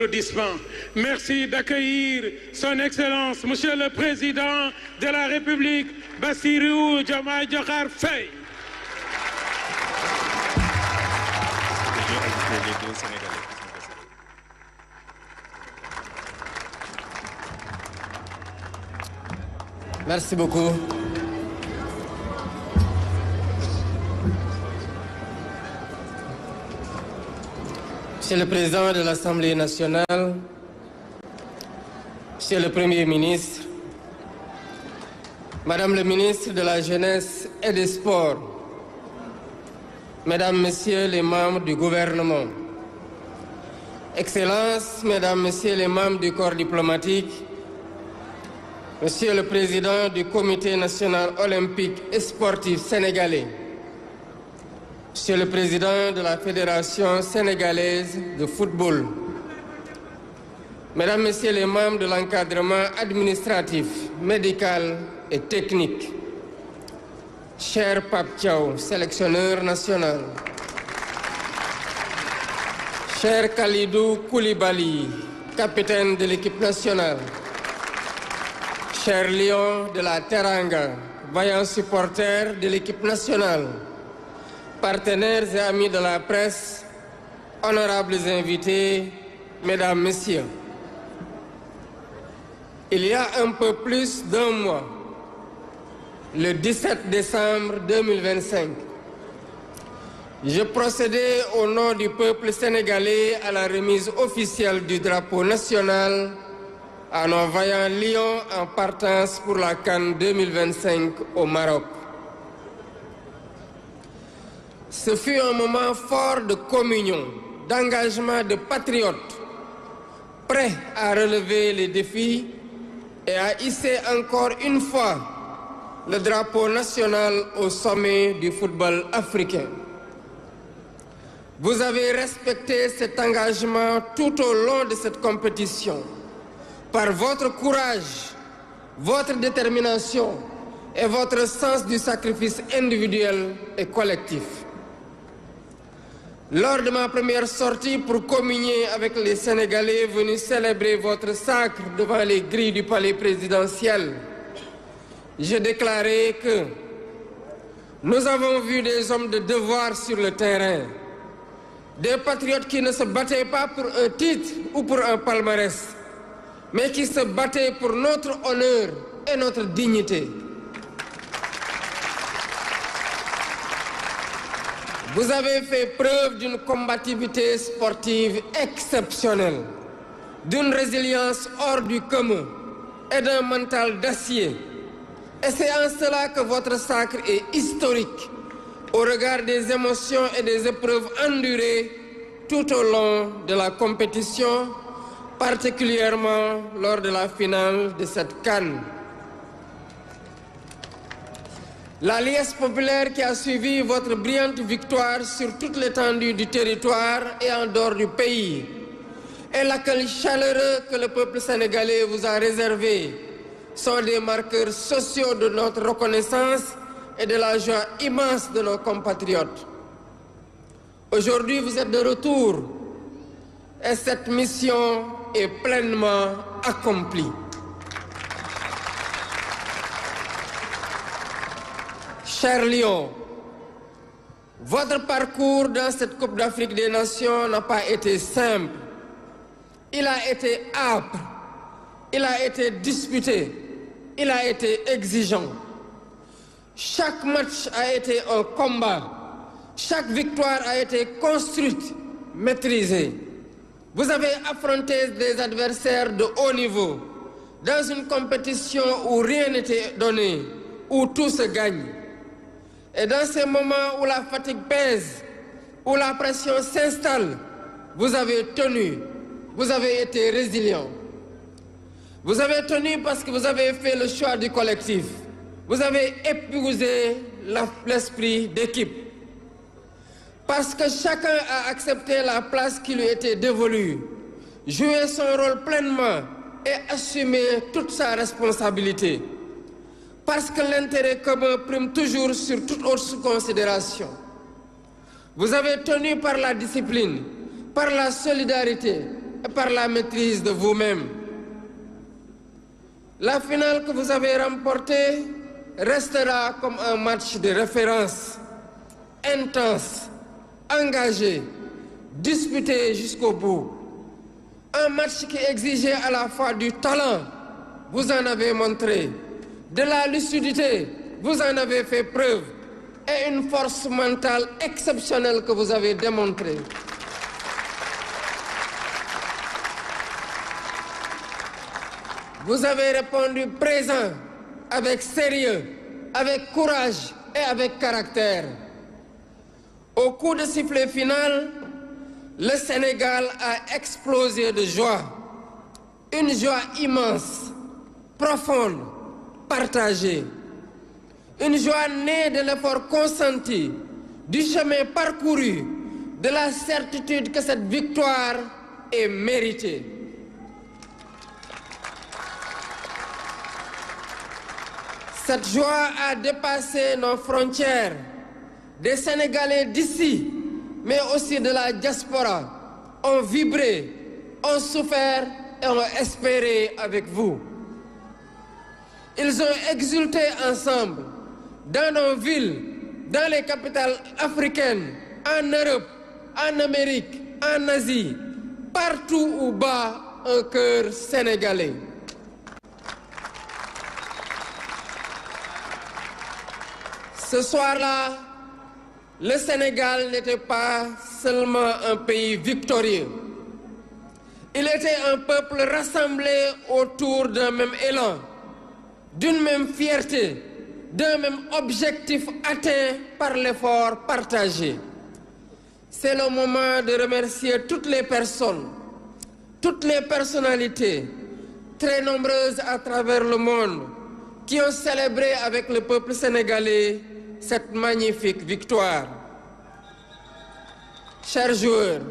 Applaudissements. Merci d'accueillir son Excellence, Monsieur le Président de la République, Bassirou Diomaye Diakhar Faye. Merci beaucoup. Monsieur le Président de l'Assemblée nationale, Monsieur le Premier ministre, Madame le ministre de la Jeunesse et des Sports, Mesdames, Messieurs les membres du gouvernement, Excellences, Mesdames, Messieurs les membres du corps diplomatique, Monsieur le Président du Comité national olympique et sportif sénégalais, Monsieur le Président de la Fédération sénégalaise de football, Mesdames, Messieurs les membres de l'encadrement administratif, médical et technique, cher Pape Thiaw, sélectionneur national, cher Khalidou Koulibaly, capitaine de l'équipe nationale, cher Lion de la Teranga, vaillant supporter de l'équipe nationale, partenaires et amis de la presse, honorables invités, Mesdames, Messieurs. Il y a un peu plus d'un mois, le 17 décembre 2025, je procédais au nom du peuple sénégalais à la remise officielle du drapeau national à nos vaillants lions en partance pour la CAN 2025 au Maroc. Ce fut un moment fort de communion, d'engagement de patriotes, prêts à relever les défis et à hisser encore une fois le drapeau national au sommet du football africain. Vous avez respecté cet engagement tout au long de cette compétition par votre courage, votre détermination et votre sens du sacrifice individuel et collectif. Lors de ma première sortie pour communier avec les Sénégalais venus célébrer votre sacre devant les grilles du palais présidentiel, j'ai déclaré que nous avons vu des hommes de devoir sur le terrain, des patriotes qui ne se battaient pas pour un titre ou pour un palmarès, mais qui se battaient pour notre honneur et notre dignité. Vous avez fait preuve d'une combativité sportive exceptionnelle, d'une résilience hors du commun et d'un mental d'acier. Et c'est en cela que votre sacre est historique, au regard des émotions et des épreuves endurées tout au long de la compétition, particulièrement lors de la finale de cette CAN. La liesse populaire qui a suivi votre brillante victoire sur toute l'étendue du territoire et en dehors du pays, et l'accueil chaleureux que le peuple sénégalais vous a réservé, sont des marqueurs sociaux de notre reconnaissance et de la joie immense de nos compatriotes. Aujourd'hui, vous êtes de retour et cette mission est pleinement accomplie. Chers Lions, votre parcours dans cette Coupe d'Afrique des Nations n'a pas été simple. Il a été âpre, il a été disputé, il a été exigeant. Chaque match a été un combat, chaque victoire a été construite, maîtrisée. Vous avez affronté des adversaires de haut niveau, dans une compétition où rien n'était donné, où tout se gagne. Et dans ces moments où la fatigue pèse, où la pression s'installe, vous avez tenu, vous avez été résilient. Vous avez tenu parce que vous avez fait le choix du collectif. Vous avez épousé l'esprit d'équipe. Parce que chacun a accepté la place qui lui était dévolue, joué son rôle pleinement et assumé toute sa responsabilité. Parce que l'intérêt commun prime toujours sur toute autre considération. Vous avez tenu par la discipline, par la solidarité, et par la maîtrise de vous-même. La finale que vous avez remportée restera comme un match de référence, intense, engagé, disputé jusqu'au bout. Un match qui exigeait à la fois du talent, vous en avez montré, de la lucidité, vous en avez fait preuve, et une force mentale exceptionnelle que vous avez démontrée. Vous avez répondu présent, avec sérieux, avec courage et avec caractère. Au coup de sifflet final, le Sénégal a explosé de joie. Une joie immense, profonde, partagée. Une joie née de l'effort consenti, du chemin parcouru, de la certitude que cette victoire est méritée. Cette joie a dépassé nos frontières. Des Sénégalais d'ici, mais aussi de la diaspora, ont vibré, ont souffert et ont espéré avec vous. Ils ont exulté ensemble dans nos villes, dans les capitales africaines, en Europe, en Amérique, en Asie, partout où bat un cœur sénégalais. Ce soir-là, le Sénégal n'était pas seulement un pays victorieux. Il était un peuple rassemblé autour d'un même élan, d'une même fierté, d'un même objectif atteint par l'effort partagé. C'est le moment de remercier toutes les personnes, toutes les personnalités, très nombreuses à travers le monde, qui ont célébré avec le peuple sénégalais cette magnifique victoire. Chers joueurs,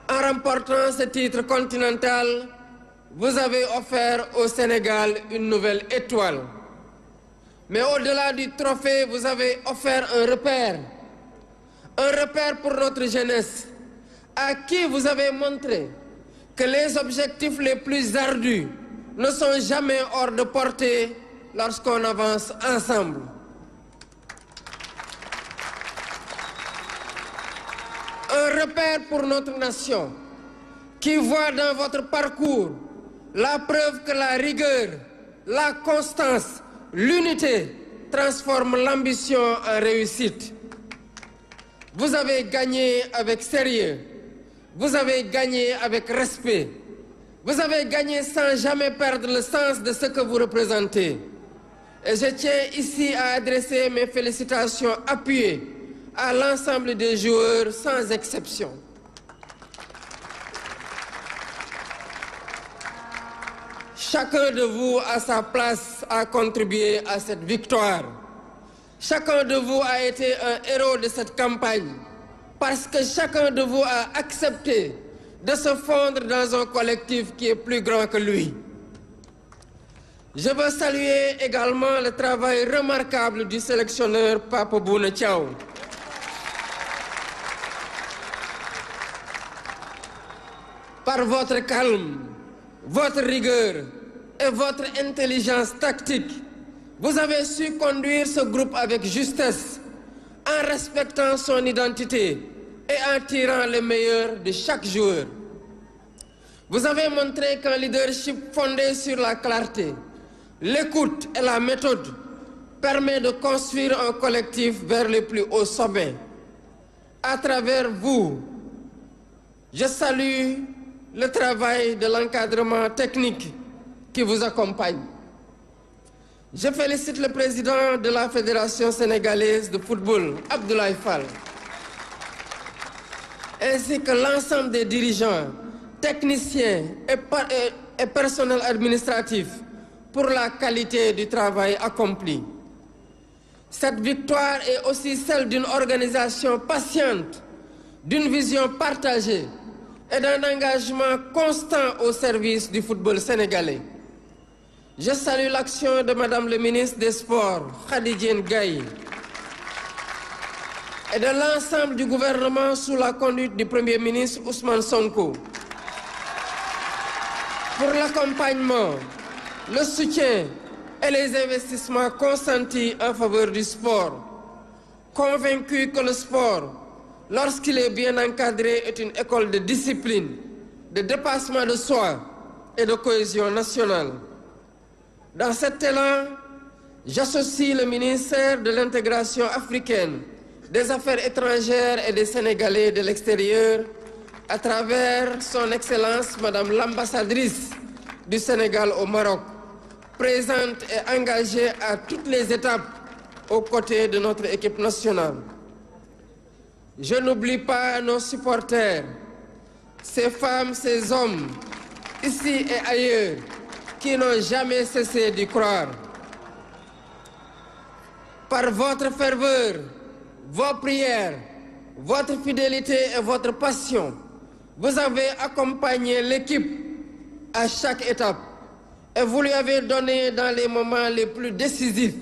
en remportant ce titre continental, vous avez offert au Sénégal une nouvelle étoile. Mais au-delà du trophée, vous avez offert un repère pour notre jeunesse, à qui vous avez montré que les objectifs les plus ardus ne sont jamais hors de portée lorsqu'on avance ensemble. Un repère pour notre nation qui voit dans votre parcours la preuve que la rigueur, la constance, l'unité transforment l'ambition en réussite. Vous avez gagné avec sérieux, vous avez gagné avec respect, vous avez gagné sans jamais perdre le sens de ce que vous représentez. Et je tiens ici à adresser mes félicitations appuyées à l'ensemble des joueurs sans exception. Chacun de vous, à sa place, a contribué à cette victoire. Chacun de vous a été un héros de cette campagne parce que chacun de vous a accepté de se fondre dans un collectif qui est plus grand que lui. Je veux saluer également le travail remarquable du sélectionneur Pape Bouna Thiaw. Par votre calme, votre rigueur et votre intelligence tactique, vous avez su conduire ce groupe avec justesse, en respectant son identité et en tirant le meilleur de chaque joueur. Vous avez montré qu'un leadership fondé sur la clarté, l'écoute et la méthode permet de construire un collectif vers les plus hauts sommets. À travers vous, je salue le travail de l'encadrement technique qui vous accompagne. Je félicite le président de la Fédération sénégalaise de football, Abdoulaye Fall, ainsi que l'ensemble des dirigeants, techniciens et personnel administratif pour la qualité du travail accompli. Cette victoire est aussi celle d'une organisation patiente, d'une vision partagée et d'un engagement constant au service du football sénégalais. Je salue l'action de Madame le ministre des Sports, Khady Diène Gaye, et de l'ensemble du gouvernement sous la conduite du Premier ministre Ousmane Sonko pour l'accompagnement, le soutien et les investissements consentis en faveur du sport, convaincu que le sport, lorsqu'il est bien encadré, est une école de discipline, de dépassement de soi et de cohésion nationale. Dans cet élan, j'associe le ministère de l'Intégration africaine, des Affaires étrangères et des Sénégalais de l'extérieur à travers son Excellence Madame l'ambassadrice du Sénégal au Maroc, présente et engagée à toutes les étapes aux côtés de notre équipe nationale. Je n'oublie pas nos supporters, ces femmes, ces hommes, ici et ailleurs, qui n'ont jamais cessé d'y croire. Par votre ferveur, vos prières, votre fidélité et votre passion, vous avez accompagné l'équipe à chaque étape et vous lui avez donné dans les moments les plus décisifs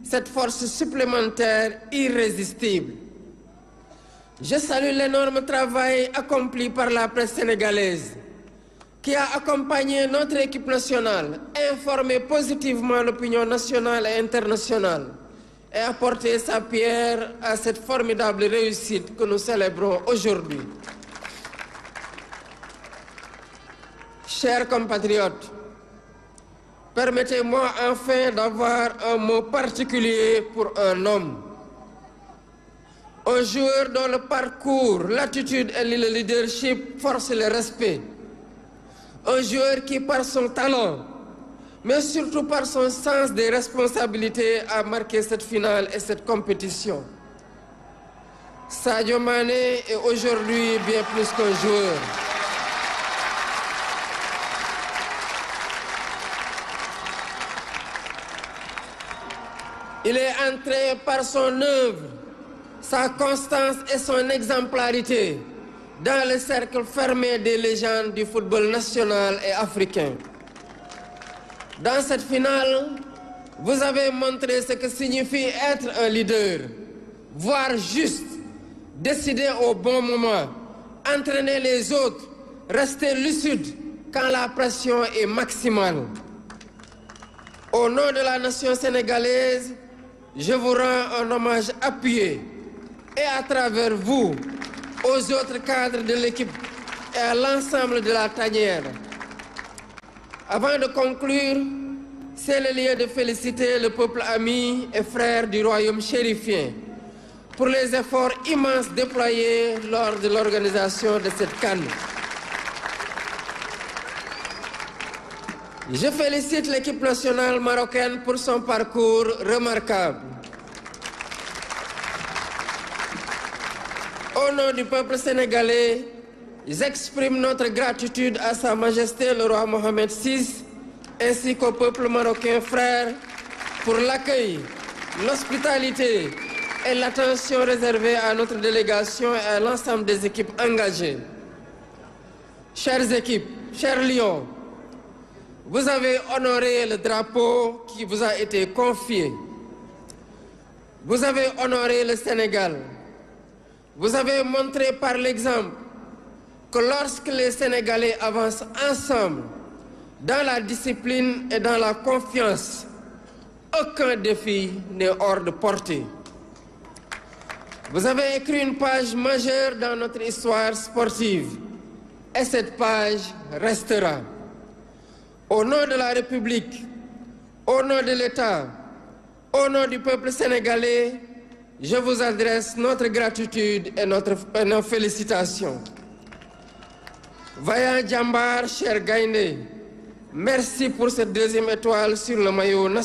cette force supplémentaire irrésistible. Je salue l'énorme travail accompli par la presse sénégalaise qui a accompagné notre équipe nationale, informé positivement l'opinion nationale et internationale et apporté sa pierre à cette formidable réussite que nous célébrons aujourd'hui. Chers compatriotes, permettez-moi enfin d'avoir un mot particulier pour un homme. Un joueur dont le parcours, l'attitude et le leadership forcent le respect. Un joueur qui, par son talent, mais surtout par son sens des responsabilités, a marqué cette finale et cette compétition. Sadio Mané est aujourd'hui bien plus qu'un joueur. Il est entré par son œuvre, sa constance et son exemplarité dans le cercle fermé des légendes du football national et africain. Dans cette finale, vous avez montré ce que signifie être un leader, voir juste, décider au bon moment, entraîner les autres, rester lucide quand la pression est maximale. Au nom de la nation sénégalaise, je vous rends un hommage appuyé et à travers vous, aux autres cadres de l'équipe et à l'ensemble de la tanière. Avant de conclure, c'est le lieu de féliciter le peuple ami et frère du royaume chérifien pour les efforts immenses déployés lors de l'organisation de cette CAN. Je félicite l'équipe nationale marocaine pour son parcours remarquable. Au nom du peuple sénégalais, j'exprime notre gratitude à Sa Majesté le roi Mohamed VI ainsi qu'au peuple marocain frère pour l'accueil, l'hospitalité et l'attention réservée à notre délégation et à l'ensemble des équipes engagées. Chères équipes, chers lions, vous avez honoré le drapeau qui vous a été confié. Vous avez honoré le Sénégal. Vous avez montré par l'exemple que lorsque les Sénégalais avancent ensemble, dans la discipline et dans la confiance, aucun défi n'est hors de portée. Vous avez écrit une page majeure dans notre histoire sportive et cette page restera. Au nom de la République, au nom de l'État, au nom du peuple sénégalais, je vous adresse notre gratitude et nos félicitations. Vaillant Djambar, cher Gaïndé, merci pour cette deuxième étoile sur le maillot national.